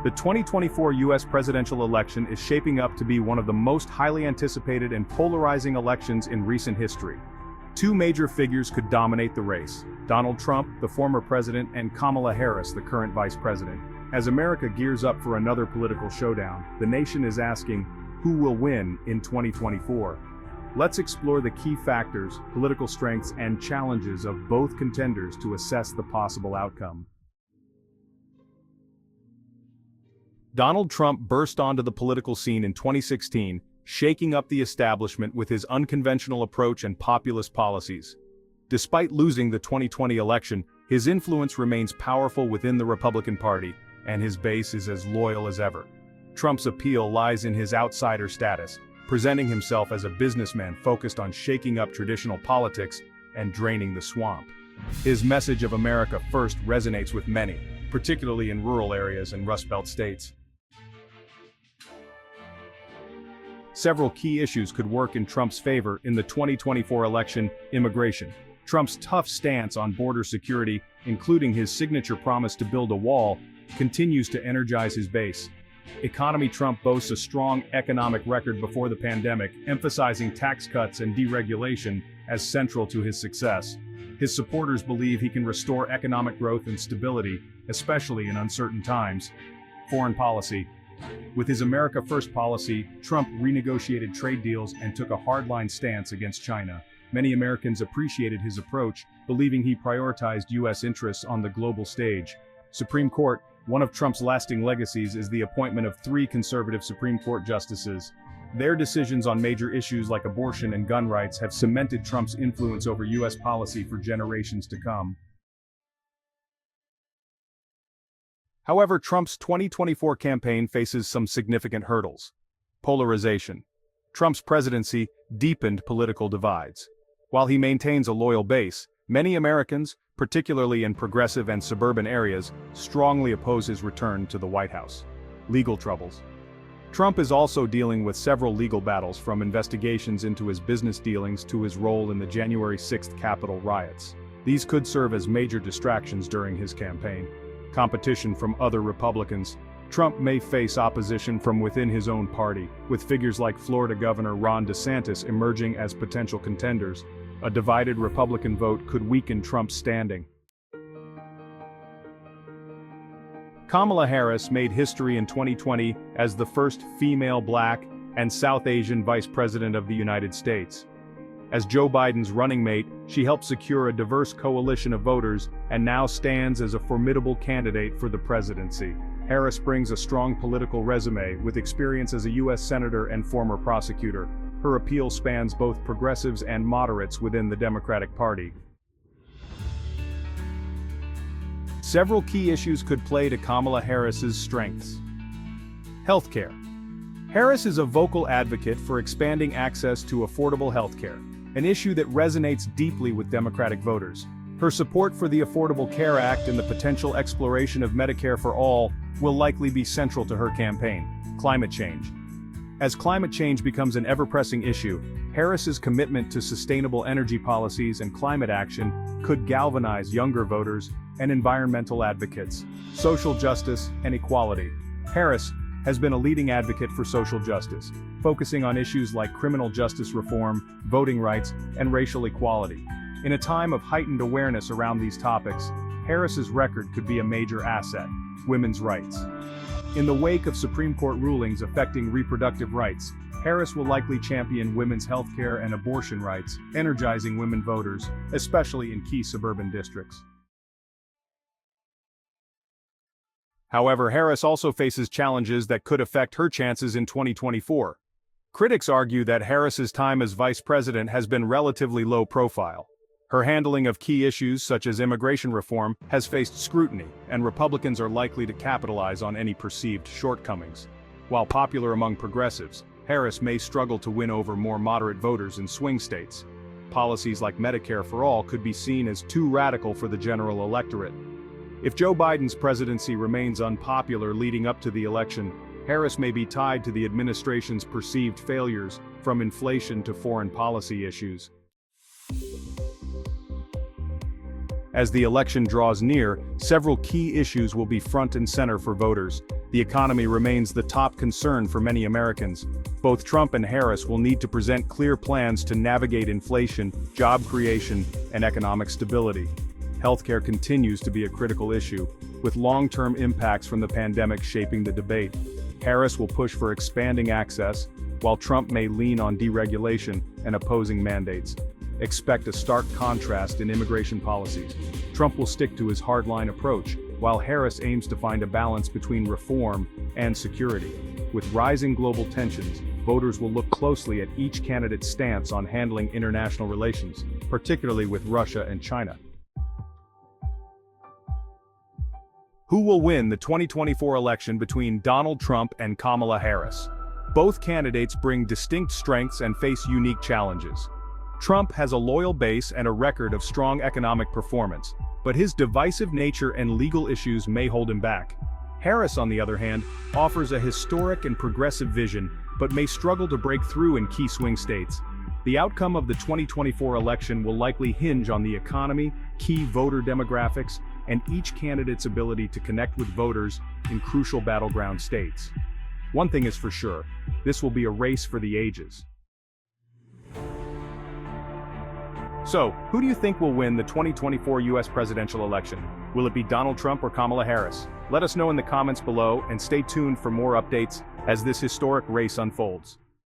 The 2024 U.S. presidential election is shaping up to be one of the most highly anticipated and polarizing elections in recent history. Two major figures could dominate the race: Donald Trump, the former president, and Kamala Harris, the current vice president. As America gears up for another political showdown, the nation is asking, who will win in 2024? Let's explore the key factors, political strengths, and challenges of both contenders to assess the possible outcome. Donald Trump burst onto the political scene in 2016, shaking up the establishment with his unconventional approach and populist policies. Despite losing the 2020 election, his influence remains powerful within the Republican Party, and his base is as loyal as ever. Trump's appeal lies in his outsider status, presenting himself as a businessman focused on shaking up traditional politics and draining the swamp. His message of America First resonates with many, particularly in rural areas and Rust Belt states. Several key issues could work in Trump's favor in the 2024 election: immigration. Trump's tough stance on border security, including his signature promise to build a wall, continues to energize his base. Economy. Trump boasts a strong economic record before the pandemic, emphasizing tax cuts and deregulation as central to his success. His supporters believe he can restore economic growth and stability, especially in uncertain times. Foreign policy. With his America First policy, Trump renegotiated trade deals and took a hardline stance against China. Many Americans appreciated his approach, believing he prioritized U.S. interests on the global stage. Supreme Court. One of Trump's lasting legacies is the appointment of 3 conservative Supreme Court justices. Their decisions on major issues like abortion and gun rights have cemented Trump's influence over U.S. policy for generations to come. However, Trump's 2024 campaign faces some significant hurdles. Polarization. Trump's presidency deepened political divides. While he maintains a loyal base, many Americans, particularly in progressive and suburban areas, strongly oppose his return to the White House. Legal troubles. Trump is also dealing with several legal battles, from investigations into his business dealings to his role in the January 6th Capitol riots. These could serve as major distractions during his campaign. Competition from other Republicans. Trump may face opposition from within his own party, with figures like Florida Governor Ron DeSantis emerging as potential contenders. A divided Republican vote could weaken Trump's standing. Kamala Harris made history in 2020 as the first female Black and South Asian Vice President of the United States. As Joe Biden's running mate, she helped secure a diverse coalition of voters and now stands as a formidable candidate for the presidency. Harris brings a strong political resume with experience as a U.S. Senator and former prosecutor. Her appeal spans both progressives and moderates within the Democratic Party. Several key issues could play to Kamala Harris's strengths. Healthcare. Harris is a vocal advocate for expanding access to affordable healthcare, an issue that resonates deeply with Democratic voters. Her support for the Affordable Care Act and the potential exploration of Medicare for all will likely be central to her campaign. Climate change. As climate change becomes an ever-pressing issue, Harris's commitment to sustainable energy policies and climate action could galvanize younger voters and environmental advocates. Social justice and equality. Harris has been a leading advocate for social justice, focusing on issues like criminal justice reform, voting rights, and racial equality. In a time of heightened awareness around these topics, Harris's record could be a major asset. Women's rights. In the wake of Supreme Court rulings affecting reproductive rights, Harris will likely champion women's health care and abortion rights, energizing women voters, especially in key suburban districts. However, Harris also faces challenges that could affect her chances in 2024. Critics argue that Harris's time as vice president has been relatively low profile. Her handling of key issues such as immigration reform has faced scrutiny, and Republicans are likely to capitalize on any perceived shortcomings. While popular among progressives, Harris may struggle to win over more moderate voters in swing states. Policies like Medicare for all could be seen as too radical for the general electorate. If Joe Biden's presidency remains unpopular leading up to the election, Harris may be tied to the administration's perceived failures, from inflation to foreign policy issues. As the election draws near, several key issues will be front and center for voters. The economy remains the top concern for many Americans. Both Trump and Harris will need to present clear plans to navigate inflation, job creation, and economic stability. Healthcare continues to be a critical issue, with long-term impacts from the pandemic shaping the debate. Harris will push for expanding access, while Trump may lean on deregulation and opposing mandates. Expect a stark contrast in immigration policies. Trump will stick to his hardline approach, while Harris aims to find a balance between reform and security. With rising global tensions, voters will look closely at each candidate's stance on handling international relations, particularly with Russia and China. Who will win the 2024 election between Donald Trump and Kamala Harris? Both candidates bring distinct strengths and face unique challenges. Trump has a loyal base and a record of strong economic performance, but his divisive nature and legal issues may hold him back. Harris, on the other hand, offers a historic and progressive vision, but may struggle to break through in key swing states. The outcome of the 2024 election will likely hinge on the economy, key voter demographics, and each candidate's ability to connect with voters in crucial battleground states. One thing is for sure, this will be a race for the ages. So, who do you think will win the 2024 U.S. presidential election? Will it be Donald Trump or Kamala Harris? Let us know in the comments below and stay tuned for more updates as this historic race unfolds.